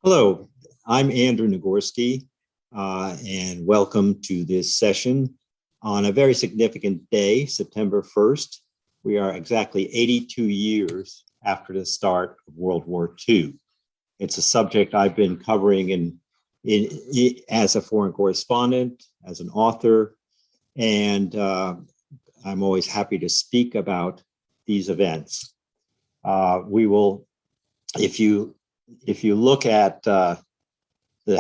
Hello, I'm Andrew Nagorski, and welcome to this session on a very significant day, September 1st. We are exactly 82 years after the start of World War II. It's a subject I've been covering as a foreign correspondent, as an author, and I'm always happy to speak about these events. We will, if you look at the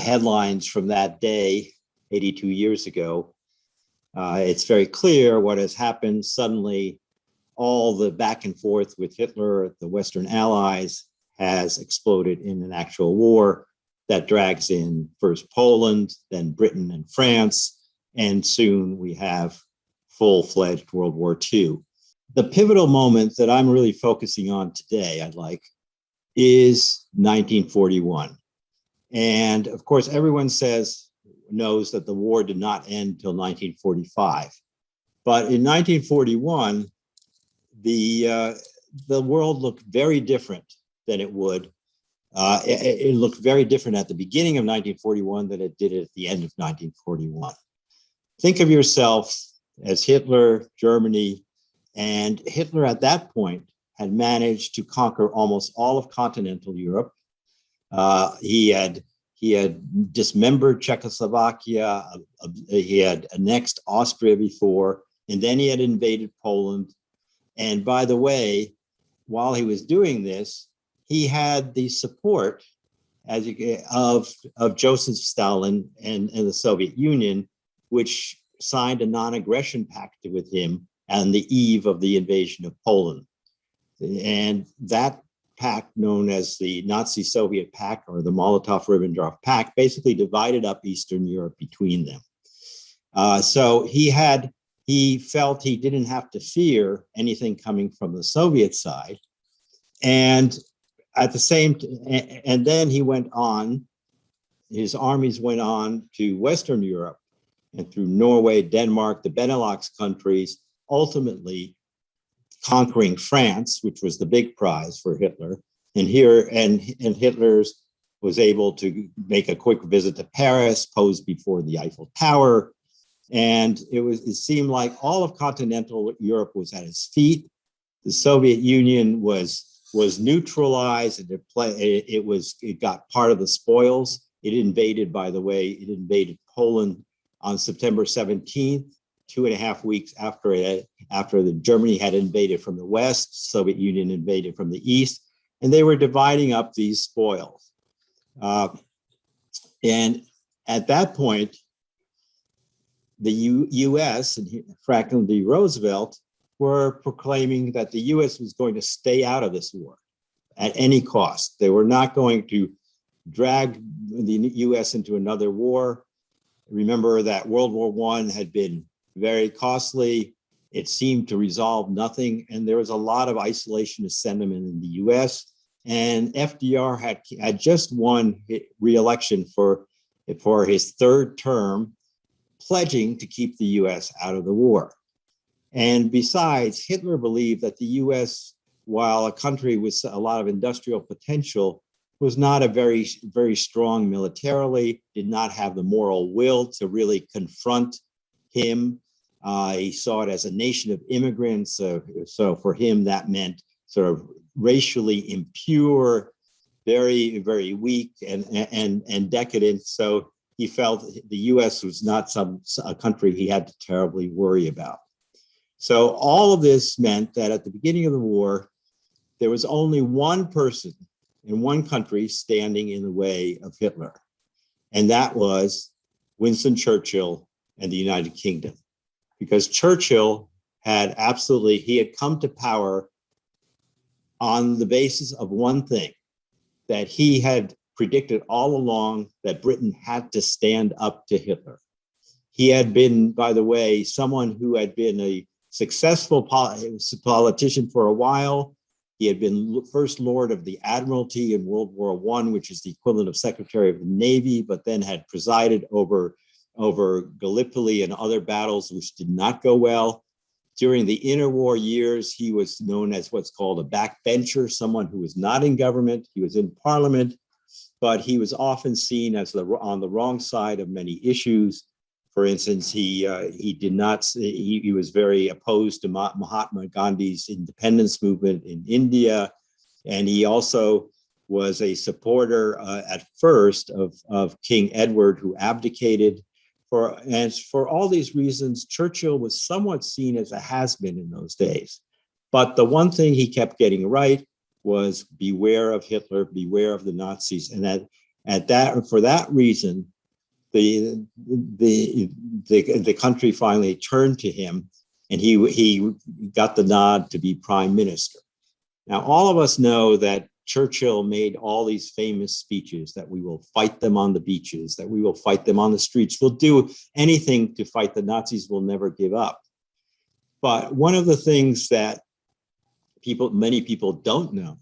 headlines from that day, 82 years ago, it's very clear what has happened. Suddenly, all the back and forth with Hitler, the Western Allies, has exploded in an actual war that drags in first Poland, then Britain and France, and soon we have full-fledged World War II. The pivotal moment that I'm really focusing on today, is 1941. And of course, everyone knows that the war did not end until 1945. But in 1941, the world looked very different than it would. It looked very different at the beginning of 1941 than it did at the end of 1941. Think of yourself as Hitler, Germany, and Hitler at that point had managed to conquer almost all of continental Europe. He had dismembered Czechoslovakia. He had annexed Austria before, and then he had invaded Poland. And by the way, while he was doing this, he had the support of Joseph Stalin and the Soviet Union, which signed a non-aggression pact with him on the eve of the invasion of Poland. And that pact, known as the Nazi-Soviet Pact or the Molotov-Ribbentrop Pact, basically divided up Eastern Europe between them. So he felt he didn't have to fear anything coming from the Soviet side. And and then he went on, his armies went on to Western Europe and through Norway, Denmark, the Benelux countries, ultimately conquering France, which was the big prize for Hitler. And Hitler was able to make a quick visit to Paris, pose before the Eiffel Tower. And it seemed like all of continental Europe was at his feet. The Soviet Union was neutralized, and it got part of the spoils. It invaded Poland on September 17th, 2.5 weeks after Germany had invaded from the West, Soviet Union invaded from the East, and they were dividing up these spoils. And at that point, the U.S. and Franklin D. Roosevelt were proclaiming that the U.S. was going to stay out of this war at any cost. They were not going to drag the U.S. into another war. Remember that World War I had been very costly. It seemed to resolve nothing. And there was a lot of isolationist sentiment in the US. And FDR had just won re-election for his third term, pledging to keep the US out of the war. And besides, Hitler believed that the US, while a country with a lot of industrial potential, was not a very, very strong militarily, did not have the moral will to really confront him. He saw it as a nation of immigrants. So for him, that meant sort of racially impure, very, very weak and decadent. So he felt the US was not a country he had to terribly worry about. So all of this meant that at the beginning of the war, there was only one person in one country standing in the way of Hitler, and that was Winston Churchill and the United Kingdom. Because Churchill had come to power on the basis of one thing, that he had predicted all along that Britain had to stand up to Hitler. He had been, by the way, someone who had been a successful politician for a while. He had been First Lord of the Admiralty in World War I, which is the equivalent of Secretary of the Navy, but then had presided over Gallipoli and other battles which did not go well. During the interwar years, he was known as what's called a backbencher, someone who was not in government. He was in parliament, but he was often seen as on the wrong side of many issues. For instance, he was very opposed to Mahatma Gandhi's independence movement in India, and he also was a supporter at first of King Edward, who abdicated. For all these reasons, Churchill was somewhat seen as a has-been in those days. But the one thing he kept getting right was beware of Hitler, beware of the Nazis, and for that reason, the country finally turned to him, and he got the nod to be prime minister. Now, all of us know that Churchill made all these famous speeches that we will fight them on the beaches, that we will fight them on the streets, we'll do anything to fight the Nazis, we'll never give up. But one of the things that many people don't know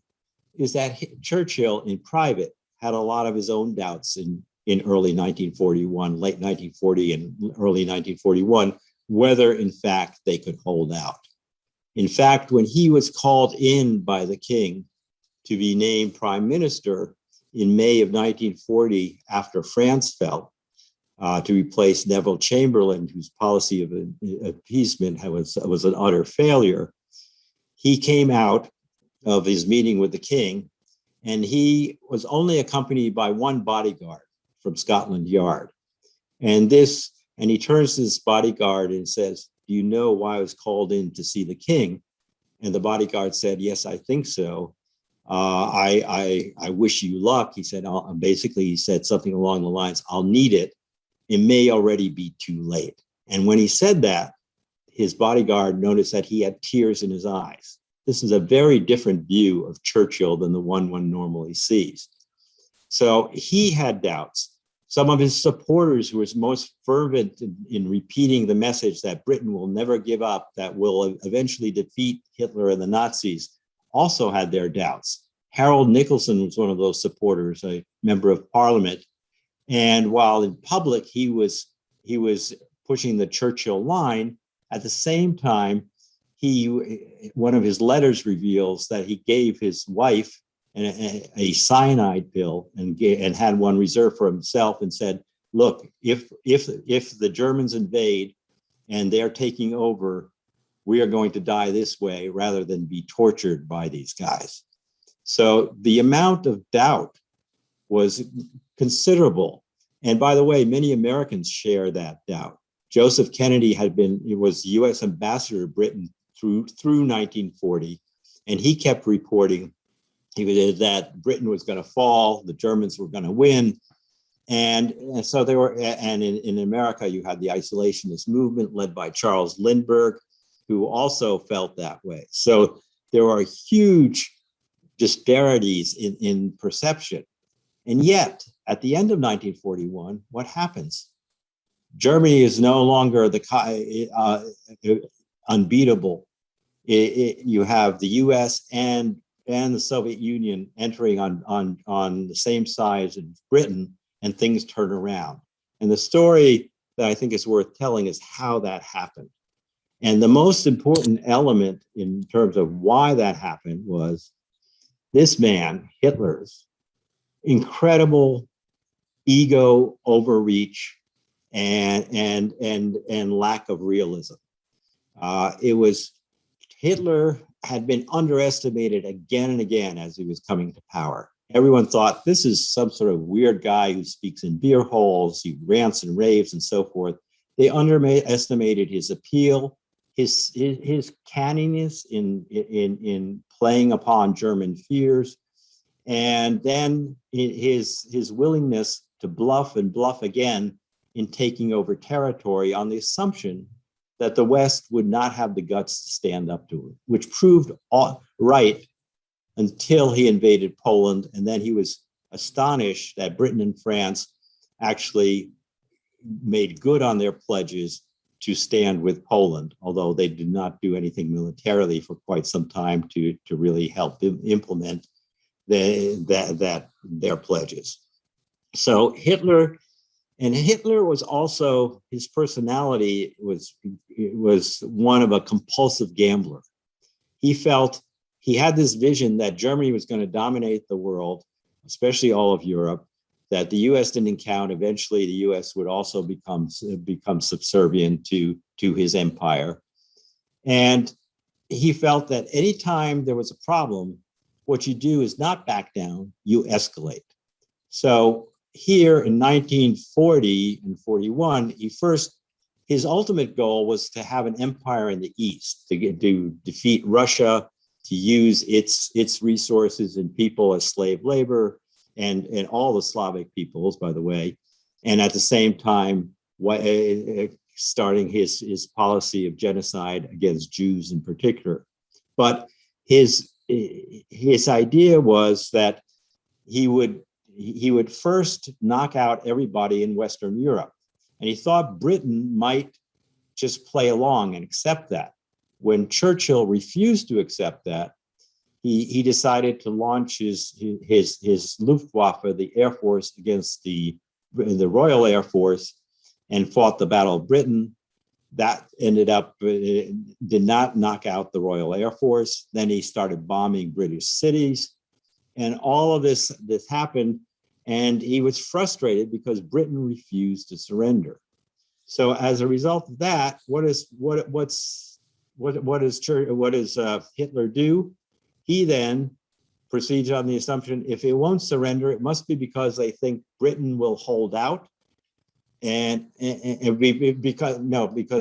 is that Churchill in private had a lot of his own doubts in early 1941, late 1940 and early 1941, whether in fact they could hold out. In fact, when he was called in by the king to be named prime minister in May of 1940, after France fell, to replace Neville Chamberlain, whose policy of appeasement was an utter failure, he came out of his meeting with the king, and he was only accompanied by one bodyguard from Scotland Yard. And he turns to this bodyguard and says, "Do you know why I was called in to see the king?" And the bodyguard said, "Yes, I think so. I wish you luck." He said, basically, he said something along the lines, "I'll need it. It may already be too late." And when he said that, his bodyguard noticed that he had tears in his eyes. This is a very different view of Churchill than the one normally sees. So he had doubts. Some of his supporters, who was most fervent in repeating the message that Britain will never give up, that will eventually defeat Hitler and the Nazis, also had their doubts. Harold Nicholson was one of those supporters, a member of parliament. And while in public, he was pushing the Churchill line, at the same time, one of his letters reveals that he gave his wife a cyanide pill and had one reserved for himself, and said, "Look, if the Germans invade and they're taking over, we are going to die this way rather than be tortured by these guys." So the amount of doubt was considerable. And by the way, many Americans share that doubt. Joseph Kennedy was U.S. ambassador to Britain through 1940, and he kept reporting that Britain was going to fall, the Germans were going to win, and so they were. And in America, you had the isolationist movement led by Charles Lindbergh, who also felt that way. So there are huge disparities in perception, and yet at the end of 1941, what happens? Germany is no longer unbeatable. You have the U.S. and the Soviet Union entering on the same side as Britain, and things turn around. And the story that I think is worth telling is how that happened. And the most important element in terms of why that happened was this man, Hitler's incredible ego overreach and lack of realism. Hitler had been underestimated again and again as he was coming to power. Everyone thought this is some sort of weird guy who speaks in beer halls, he rants and raves and so forth. They underestimated his appeal, his canniness in playing upon German fears, and then his willingness to bluff and bluff again in taking over territory on the assumption that the West would not have the guts to stand up to it, which proved right until he invaded Poland. And then he was astonished that Britain and France actually made good on their pledges to stand with Poland, although they did not do anything militarily for quite some time to really help implement their pledges. So Hitler was also, his personality was one of a compulsive gambler. He felt he had this vision that Germany was going to dominate the world, especially all of Europe, that the U.S. didn't count. Eventually, the U.S. would also become subservient to his empire. And he felt that anytime there was a problem, what you do is not back down, you escalate. So here in 1940 and 41, his ultimate goal was to have an empire in the East, to defeat Russia, to use its resources and people as slave labor, and all the Slavic peoples, by the way, and at the same time, starting his policy of genocide against Jews in particular. But his idea was that he would first knock out everybody in Western Europe, and he thought Britain might just play along and accept that. When Churchill refused to accept that, he decided to launch his Luftwaffe, the Air Force, against the Royal Air Force, and fought the Battle of Britain. That ended up, did not knock out the Royal Air Force. Then he started bombing British cities. And all of this happened, and he was frustrated because Britain refused to surrender. So as a result of that, what does Hitler do? He then proceeds on the assumption, if it won't surrender, it must be because they think Britain will hold out. Because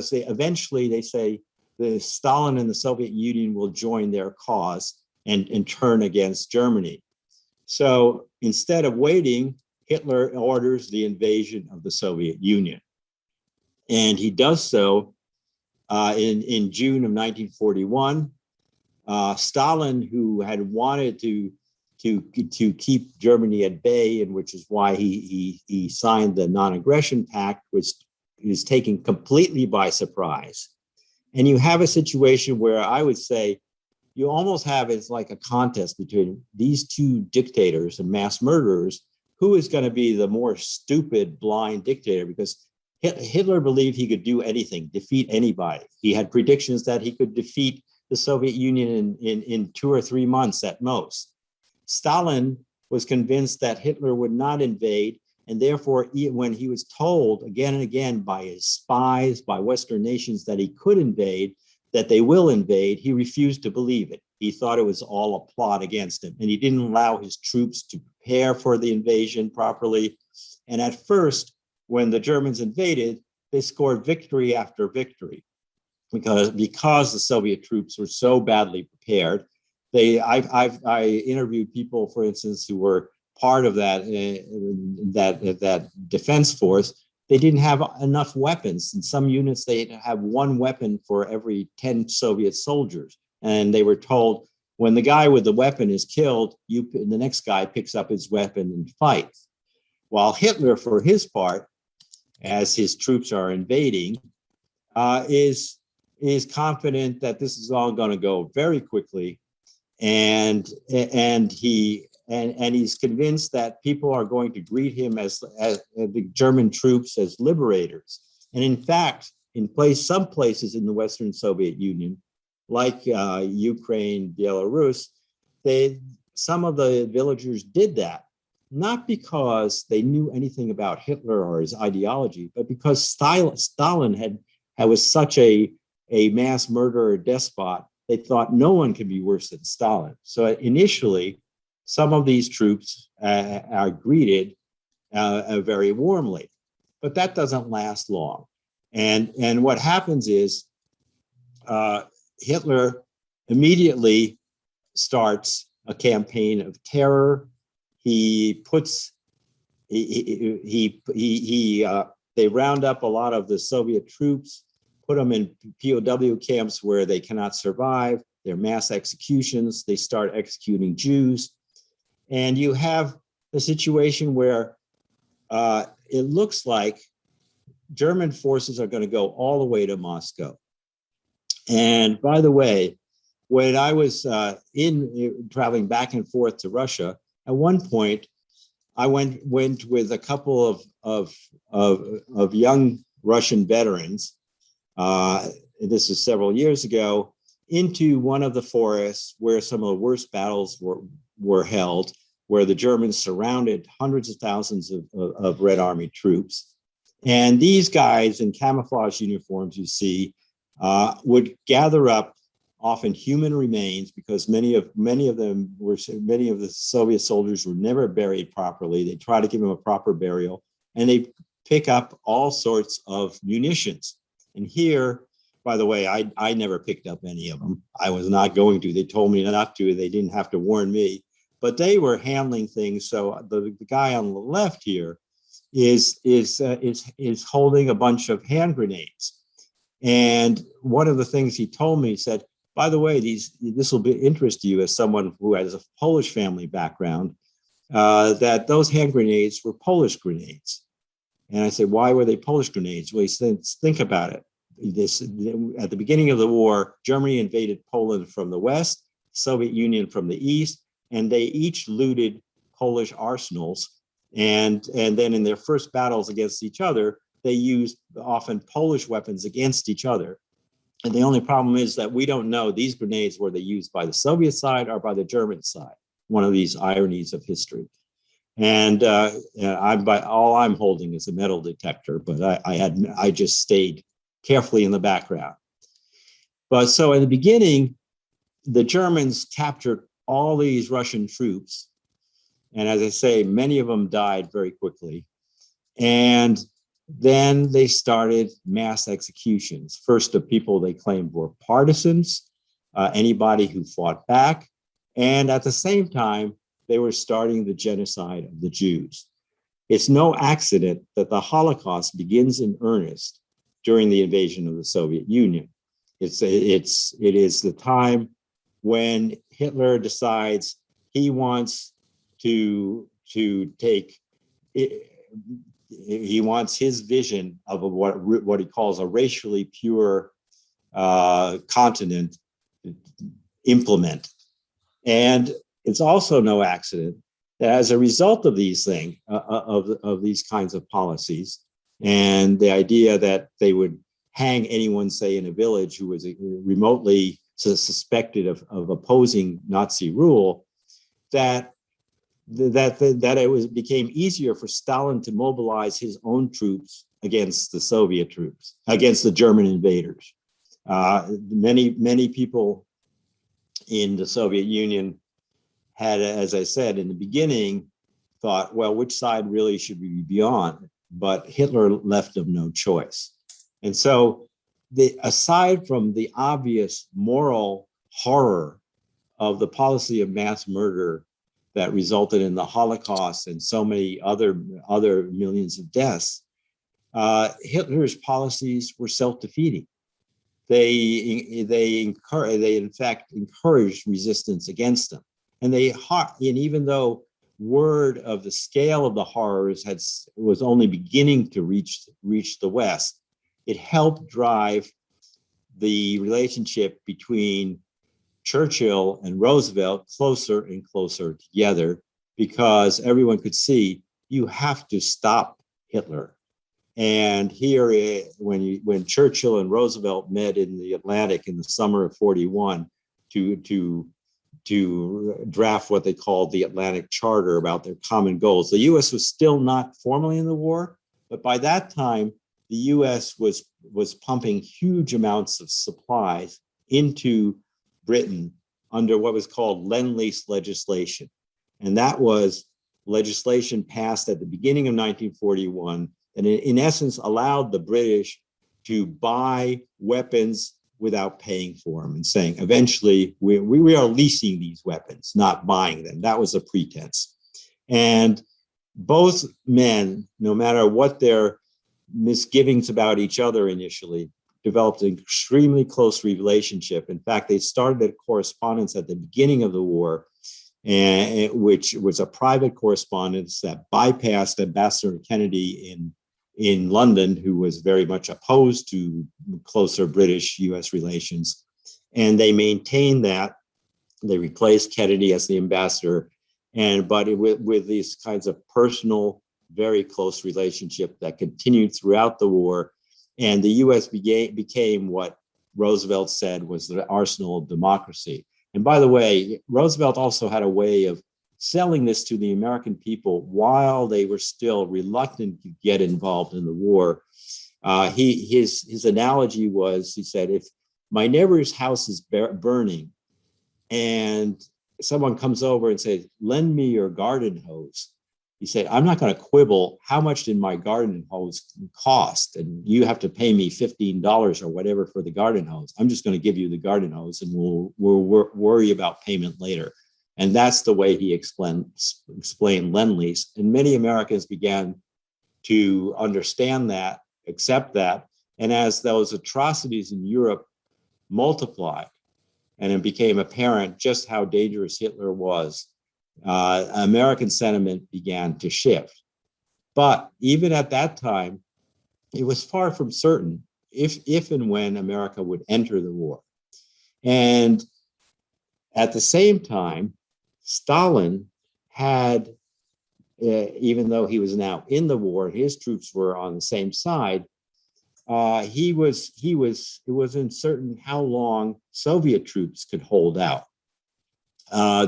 they eventually say the Stalin and the Soviet Union will join their cause and turn against Germany. So instead of waiting, Hitler orders the invasion of the Soviet Union. And he does so in June of 1941. Stalin, who had wanted to keep Germany at bay, and which is why he signed the non-aggression pact, which is taken completely by surprise. And you have a situation where I would say you almost have, it's like a contest between these two dictators and mass murderers, who is going to be the more stupid, blind dictator, because Hitler believed he could do anything, defeat anybody. He had predictions that he could defeat the Soviet Union in 2 or 3 months at most. Stalin was convinced that Hitler would not invade, and therefore, when he was told again and again by his spies, by Western nations, that he could invade, that they will invade, he refused to believe it. He thought it was all a plot against him, and he didn't allow his troops to prepare for the invasion properly. And at first, when the Germans invaded, they scored victory after victory because the Soviet troops were so badly prepared. I interviewed people, for instance, who were part of that defense force. They didn't have enough weapons. In some units, they have one weapon for every 10 Soviet soldiers. And they were told, when the guy with the weapon is killed, the next guy picks up his weapon and fights. While Hitler, for his part, as his troops are invading, is confident that this is all going to go very quickly, and he's convinced that people are going to greet him as the German troops as liberators. And in fact, some places in the Western Soviet Union, like Ukraine, Belarus, some of the villagers did that, not because they knew anything about Hitler or his ideology, but because Stalin was such a mass murderer despot. They thought no one could be worse than Stalin. So initially, some of these troops are greeted very warmly, but that doesn't last long. And what happens is Hitler immediately starts a campaign of terror. They round up a lot of the Soviet troops, put them in POW camps where they cannot survive. They're mass executions. They start executing Jews. And you have a situation where it looks like German forces are going to go all the way to Moscow. And by the way, when I was traveling back and forth to Russia, at one point, I went with a couple of young Russian veterans. This is several years ago, into one of the forests where some of the worst battles were held. where the Germans surrounded hundreds of thousands of Red Army troops. And these guys in camouflage uniforms, you see, would gather up often human remains, because many of the Soviet soldiers were never buried properly. They try to give them a proper burial, and they pick up all sorts of munitions. And here, by the way, I never picked up any of them. I was not going to. They told me not to. They didn't have to warn me, but they were handling things. So the guy on the left here is holding a bunch of hand grenades. And one of the things he told me, he said, by the way, this will interest you as someone who has a Polish family background, that those hand grenades were Polish grenades. And I said, why were they Polish grenades? Well, he said, think about it. At the beginning of the war, Germany invaded Poland from the west, Soviet Union from the east, and they each looted Polish arsenals. And then in their first battles against each other, they used often Polish weapons against each other. And the only problem is that we don't know these grenades were they used by the Soviet side or by the German side. One of these ironies of history. And all I'm holding is a metal detector, but I just stayed carefully in the background. But so in the beginning, the Germans captured all these Russian troops. And as I say, many of them died very quickly. And then they started mass executions. First, of people they claimed were partisans, anybody who fought back. And at the same time, they were starting the genocide of the Jews. It's no accident that the Holocaust begins in earnest during the invasion of the Soviet Union. It is the time when Hitler decides he wants to take, he wants his vision of what he calls a racially pure continent implemented. And it's also no accident that as a result of these things, of these kinds of policies, and the idea that they would hang anyone, say, in a village who was remotely suspected of opposing Nazi rule, that it became easier for Stalin to mobilize his own troops against the Soviet troops, against the German invaders. Many people in the Soviet Union had, as I said in the beginning, thought, well, which side really should we be on? But Hitler left them no choice. And so aside from the obvious moral horror of the policy of mass murder that resulted in the Holocaust and so many other millions of deaths, Hitler's policies were self-defeating. They in fact encouraged resistance against them. And even though word of the scale of the horrors was only beginning to reach the West, it helped drive the relationship between Churchill and Roosevelt closer and closer together, because everyone could see you have to stop Hitler. And here, when Churchill and Roosevelt met in the Atlantic in the summer of '41 to draft what they called the Atlantic Charter about their common goals, the U.S. was still not formally in the war, but by that time, the U.S. was pumping huge amounts of supplies into Britain under what was called Lend-Lease legislation. And that was legislation passed at the beginning of 1941, and in essence allowed the British to buy weapons without paying for them, and saying, eventually, we are leasing these weapons, not buying them. That was a pretense. And both men, no matter what their misgivings about each other initially, developed an extremely close relationship. In fact, they started a correspondence at the beginning of the war, which was a private correspondence that bypassed Ambassador Kennedy in London, who was very much opposed to closer British-US relations. And they maintained that. They replaced Kennedy as the ambassador, but with these kinds of personal, very close relationship that continued throughout the war. And the US became what Roosevelt said was the arsenal of democracy. And by the way, Roosevelt also had a way of selling this to the American people while they were still reluctant to get involved in the war. His analogy was, he said, if my neighbor's house is burning and someone comes over and says, lend me your garden hose, he said, I'm not going to quibble. How much did my garden hose cost? And you have to pay me $15 or whatever for the garden hose. I'm just going to give you the garden hose and we'll worry about payment later. And that's the way he explained Lend-Lease. And many Americans began to understand that, accept that. And as those atrocities in Europe multiplied, and it became apparent just how dangerous Hitler was, American sentiment began to shift. But even at that time, it was far from certain if and when America would enter the war. And at the same time, Stalin had, even though he was now in the war, his troops were on the same side, it was uncertain how long Soviet troops could hold out.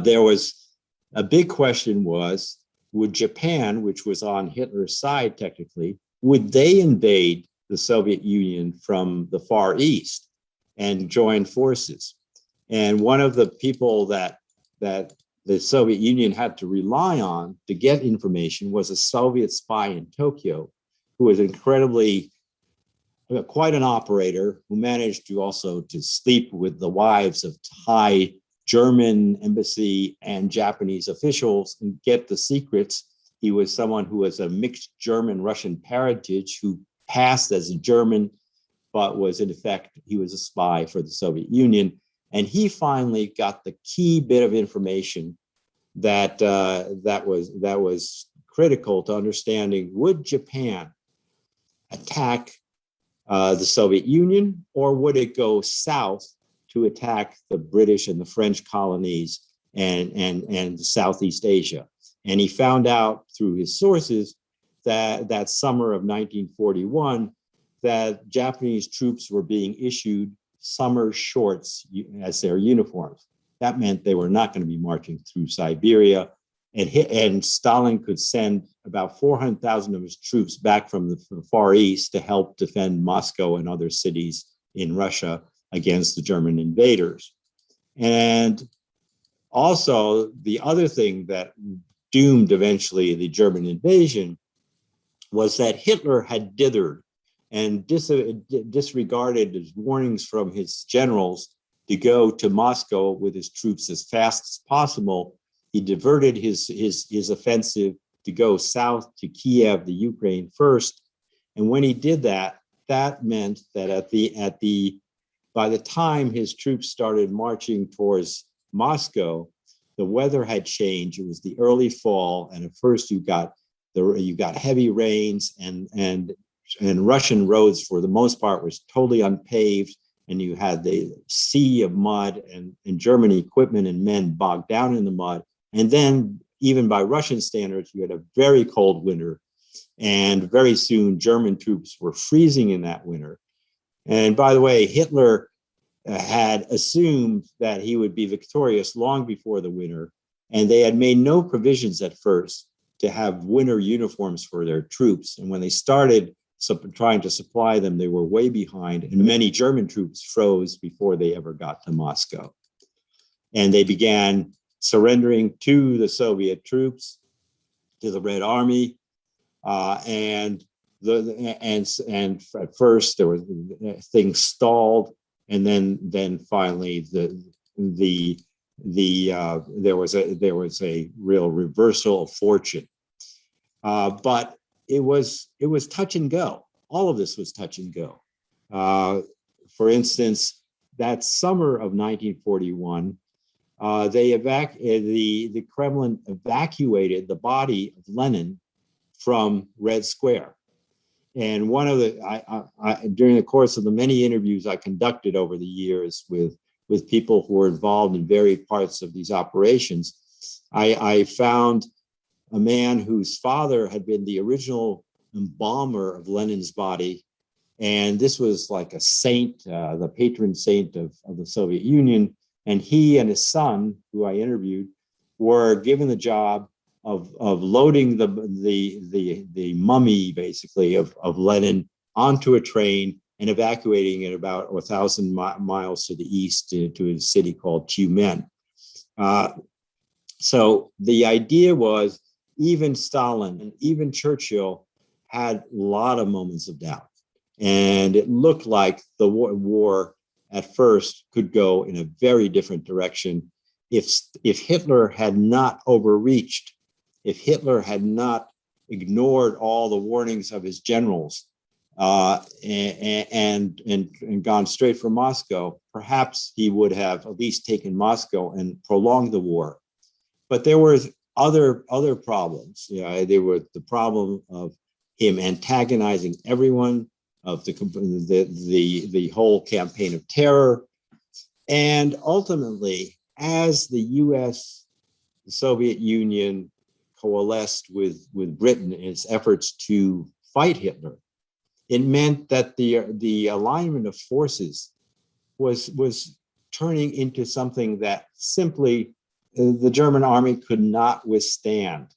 There was a big question was, would Japan, which was on Hitler's side technically, would they invade the Soviet Union from the Far East and join forces? And one of the people that the Soviet Union had to rely on to get information was a Soviet spy in Tokyo, who was quite an operator, who managed to also to sleep with the wives of high German embassy and Japanese officials and get the secrets. He was someone who was a mixed German-Russian parentage who passed as a German, but was in effect, he was a spy for the Soviet Union. And he finally got the key bit of information that was critical to understanding, would Japan attack the Soviet Union, or would it go south to attack the British and the French colonies and Southeast Asia? And he found out through his sources that summer of 1941 that Japanese troops were being issued summer shorts as their uniforms. That meant they were not going to be marching through Siberia. And Stalin could send about 400,000 of his troops back from the Far East to help defend Moscow and other cities in Russia against the German invaders. And also, the other thing that doomed eventually the German invasion was that Hitler had dithered and disregarded his warnings from his generals to go to Moscow with his troops as fast as possible. He diverted his offensive to go south to Kiev, the Ukraine first. And when he did that, that meant that by the time his troops started marching towards Moscow, the weather had changed. It was the early fall, and at first you got heavy rains, and Russian roads for the most part was totally unpaved, and you had the sea of mud and German equipment and men bogged down in the mud. And then, even by Russian standards, you had a very cold winter, and very soon German troops were freezing in that winter. And by the way, Hitler had assumed that he would be victorious long before the winter, and they had made no provisions at first to have winter uniforms for their troops. And when they started trying to supply them, they were way behind, and many German troops froze before they ever got to Moscow. And they began surrendering to the Soviet troops, to the Red Army, and at first there was things stalled, and then finally there was a real reversal of fortune. But it was touch and go. All of this was touch and go. For instance, that summer of 1941, the Kremlin evacuated the body of Lenin from Red Square. And one of during the course of the many interviews I conducted over the years with people who were involved in various parts of these operations, I found a man whose father had been the original embalmer of Lenin's body. And this was like a saint, the patron saint of the Soviet Union. And he and his son, who I interviewed, were given the job of loading the mummy, basically, of Lenin onto a train and evacuating it about 1,000 miles to the east to a city called Tyumen. So the idea was even Stalin and even Churchill had a lot of moments of doubt. And it looked like the war at first could go in a very different direction if Hitler had not overreached, if Hitler had not ignored all the warnings of his generals and gone straight for Moscow. Perhaps he would have at least taken Moscow and prolonged the war. But there were other problems. There was the problem of him antagonizing everyone, of the whole campaign of terror, and ultimately, as the U.S., the Soviet Union coalesced with Britain in its efforts to fight Hitler, it meant that the alignment of forces was turning into something that simply the German army could not withstand.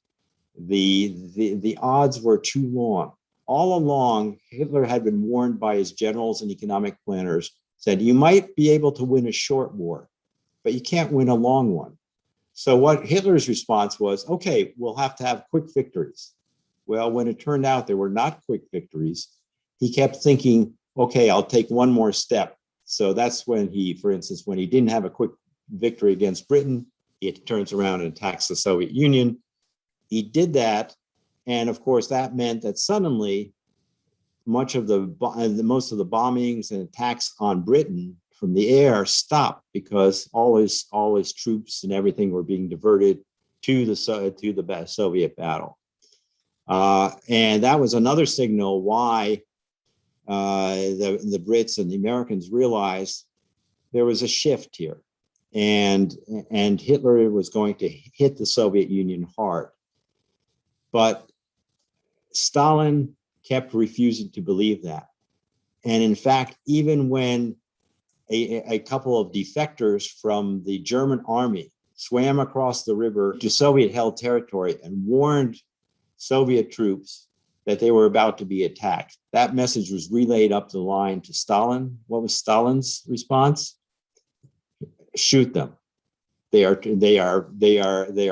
The odds were too long. All along, Hitler had been warned by his generals and economic planners, said, you might be able to win a short war, but you can't win a long one. So what Hitler's response was, okay, we'll have to have quick victories. Well, when it turned out there were not quick victories, he kept thinking, okay, I'll take one more step. So that's when he, for instance, when he didn't have a quick victory against Britain, he turns around and attacks the Soviet Union. He did that. And of course, that meant that suddenly most of the bombings and attacks on Britain from the air stopped because all his troops and everything were being diverted to the Soviet battle. And that was another signal why the Brits and the Americans realized there was a shift here, and Hitler was going to hit the Soviet Union hard. But Stalin kept refusing to believe that. And in fact, even when a couple of defectors from the German army swam across the river to Soviet-held territory and warned Soviet troops that they were about to be attacked, that message was relayed up the line to Stalin. What was Stalin's response? Shoot them. They are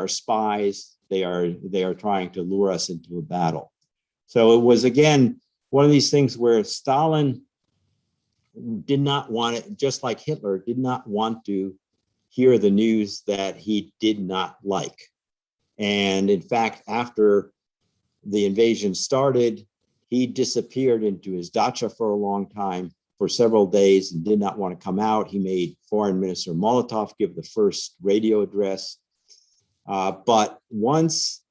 spies. They are trying to lure us into a battle. So it was, again, one of these things where Stalin did not want it, just like Hitler, did not want to hear the news that he did not like. And in fact, after the invasion started, he disappeared into his dacha for a long time, for several days, and did not want to come out. He made Foreign Minister Molotov give the first radio address. But once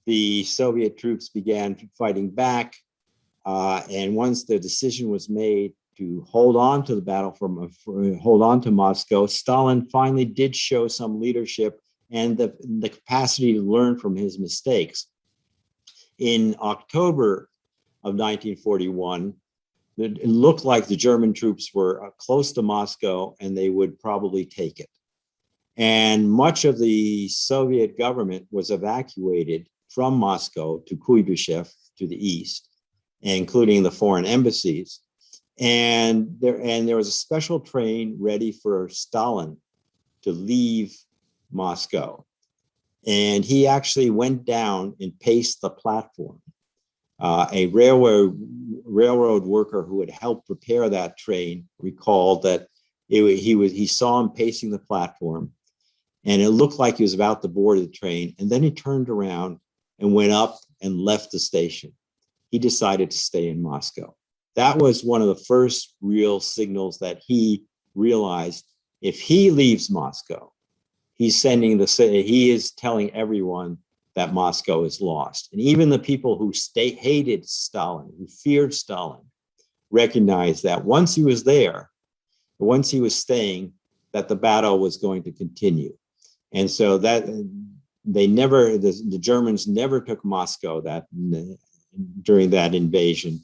the Soviet troops began fighting back, and once the decision was made to hold on to the battle, hold on to Moscow, Stalin finally did show some leadership and the capacity to learn from his mistakes. In October of 1941, it looked like the German troops were close to Moscow and they would probably take it. And much of the Soviet government was evacuated from Moscow to Kuibyshev to the east, including the foreign embassies. And there was a special train ready for Stalin to leave Moscow. And he actually went down and paced the platform. A railroad worker who had helped prepare that train recalled that he saw him pacing the platform, and it looked like he was about to board the train. And then he turned around and went up and left the station. He decided to stay in Moscow. That was one of the first real signals that he realized if he leaves Moscow, he is telling everyone that Moscow is lost. And even the people who hated Stalin, who feared Stalin, recognized that once he was there, once he was staying, that the battle was going to continue. And so that the Germans never took Moscow during that invasion.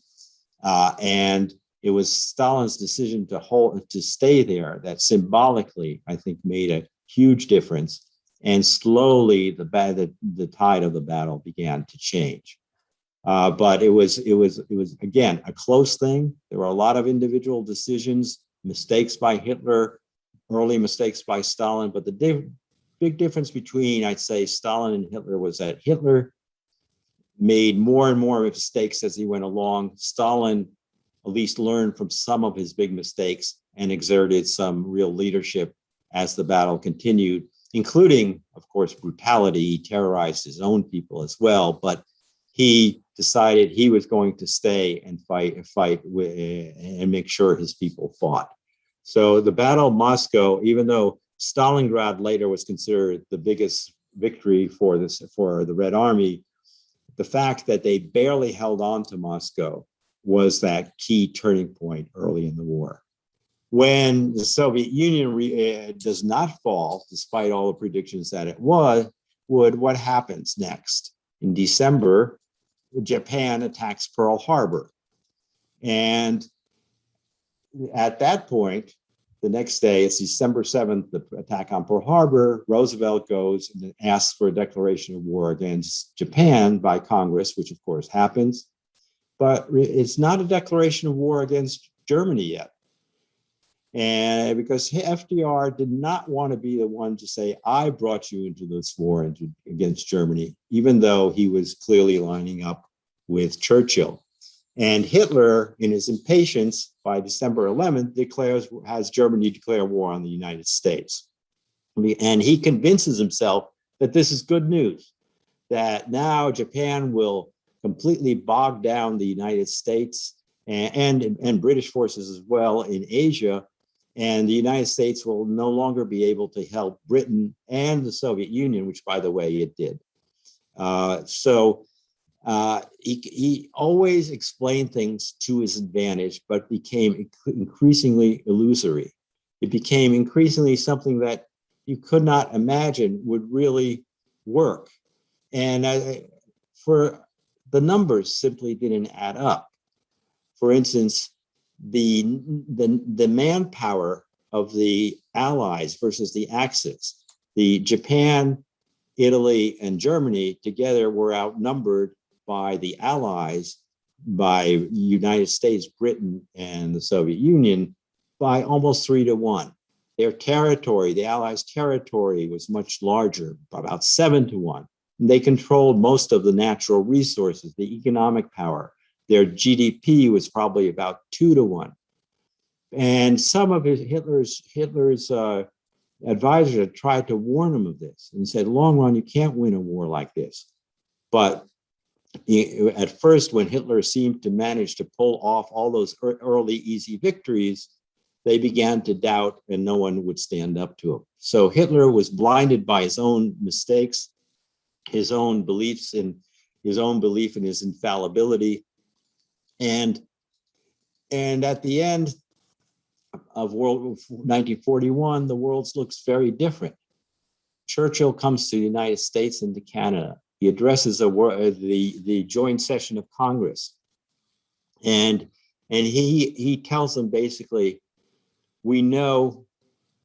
And it was Stalin's decision to stay there that symbolically, I think, made a huge difference. And slowly the tide of the battle began to change. But it was again a close thing. There were a lot of individual decisions, mistakes by Hitler, early mistakes by Stalin. But the big difference between, I'd say, Stalin and Hitler was that Hitler made more and more mistakes as he went along. Stalin at least learned from some of his big mistakes and exerted some real leadership as the battle continued, including, of course, brutality. He terrorized his own people as well, but he decided he was going to stay and fight and make sure his people fought. So the Battle of Moscow, even though Stalingrad later was considered the biggest victory for the Red Army, the fact that they barely held on to Moscow was that key turning point early in the war. When the Soviet Union does not fall, despite all the predictions that it would, what happens next? In December, Japan attacks Pearl Harbor. And at that point, the next day, it's December 7th, the attack on Pearl Harbor. Roosevelt goes and asks for a declaration of war against Japan by Congress, which of course happens. But it's not a declaration of war against Germany yet. And because FDR did not want to be the one to say, I brought you into this war against Germany, even though he was clearly lining up with Churchill. And Hitler, in his impatience, by December 11th, has Germany declare war on the United States. And he convinces himself that this is good news, that now Japan will completely bog down the United States and British forces as well in Asia. And the United States will no longer be able to help Britain and the Soviet Union, which, by the way, it did. He always explained things to his advantage, but became increasingly illusory. It became increasingly something that you could not imagine would really work. And for the numbers simply didn't add up. For instance, the manpower of the Allies versus the Axis, the Japan, Italy, and Germany together were outnumbered by the Allies, by United States, Britain, and the Soviet Union by almost 3-1. Their territory, the Allies' territory, was much larger, about 7-1. And they controlled most of the natural resources, the economic power. Their GDP was probably about 2-1. And some of Hitler's advisors had tried to warn him of this and said, long run, you can't win a war like this. But at first, when Hitler seemed to manage to pull off all those early easy victories, they began to doubt and no one would stand up to him. So Hitler was blinded by his own mistakes, his own belief in his infallibility. And at the end of 1941, the world looks very different. Churchill comes to the United States and to Canada. He addresses the joint session of Congress. And he tells them basically, we know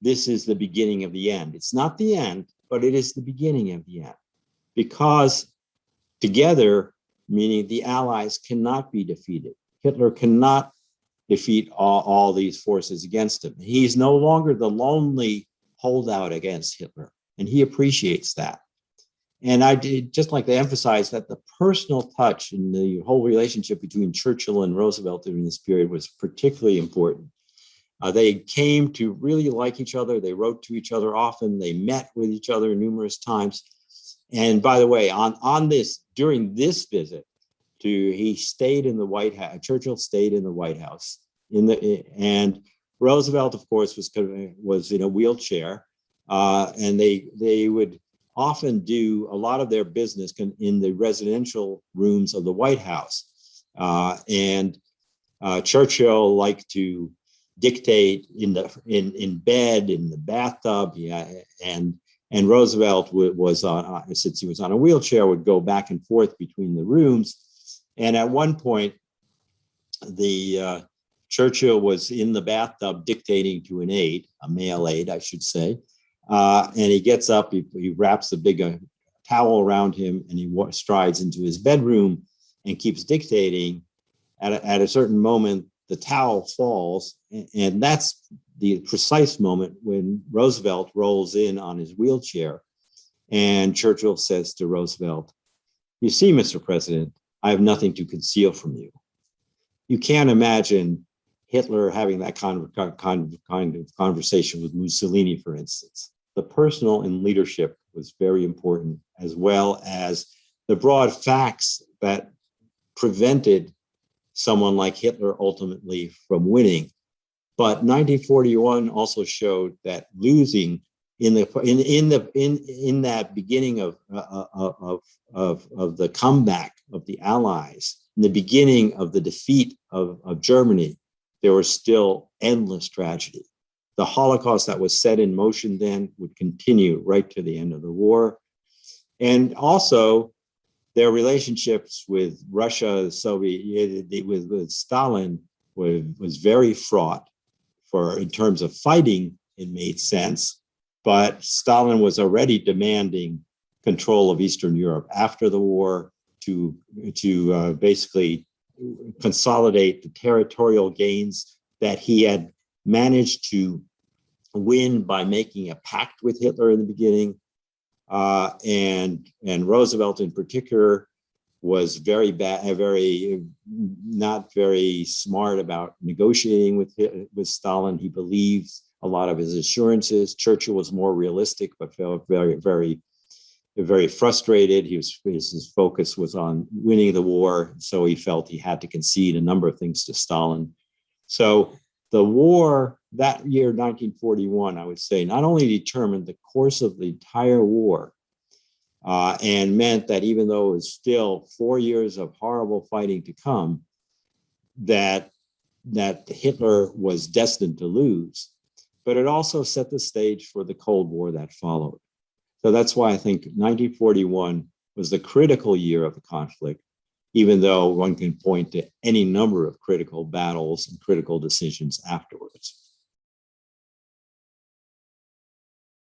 this is the beginning of the end. It's not the end, but it is the beginning of the end. Because together, meaning the Allies, cannot be defeated. Hitler cannot defeat all these forces against him. He's no longer the lonely holdout against Hitler, and he appreciates that. And I did just like to emphasize that the personal touch in the whole relationship between Churchill and Roosevelt during this period was particularly important. They came to really like each other. They wrote to each other often. They met with each other numerous times. And by the way, during this visit, he stayed in the White House. Churchill stayed in the White House. And Roosevelt, of course, was in a wheelchair, and they would often do a lot of their business in the residential rooms of the White House. And Churchill liked to dictate in bed, in the bathtub, and Roosevelt was since he was on a wheelchair, would go back and forth between the rooms. And at one point, Churchill was in the bathtub dictating to an aide, a male aide, I should say. And he gets up, he wraps a big towel around him, and he strides into his bedroom and keeps dictating. At a certain moment, the towel falls, and that's the precise moment when Roosevelt rolls in on his wheelchair. And Churchill says to Roosevelt, "You see, Mr. President, I have nothing to conceal from you." You can't imagine Hitler having that kind of conversation with Mussolini, for instance. The personal and leadership was very important, as well as the broad facts that prevented someone like Hitler ultimately from winning. But 1941 also showed that losing in that beginning of the comeback of the Allies, in the beginning of the defeat of Germany, there was still endless tragedy. The Holocaust that was set in motion then would continue right to the end of the war. And also, their relationships with Russia, Soviet, with Stalin was very fraught. In terms of fighting, it made sense, but Stalin was already demanding control of Eastern Europe after the war to basically consolidate the territorial gains that he had managed to win by making a pact with Hitler in the beginning. And Roosevelt in particular was not very smart about negotiating with Stalin. He believed a lot of his assurances. Churchill was more realistic, but felt very frustrated. His focus was on winning the war, so he felt he had to concede a number of things to Stalin. So the war that year, 1941, I would say, not only determined the course of the entire war, and meant that even though it was still 4 years of horrible fighting to come, that Hitler was destined to lose, but it also set the stage for the Cold War that followed. So that's why I think 1941 was the critical year of the conflict, even though one can point to any number of critical battles and critical decisions afterward.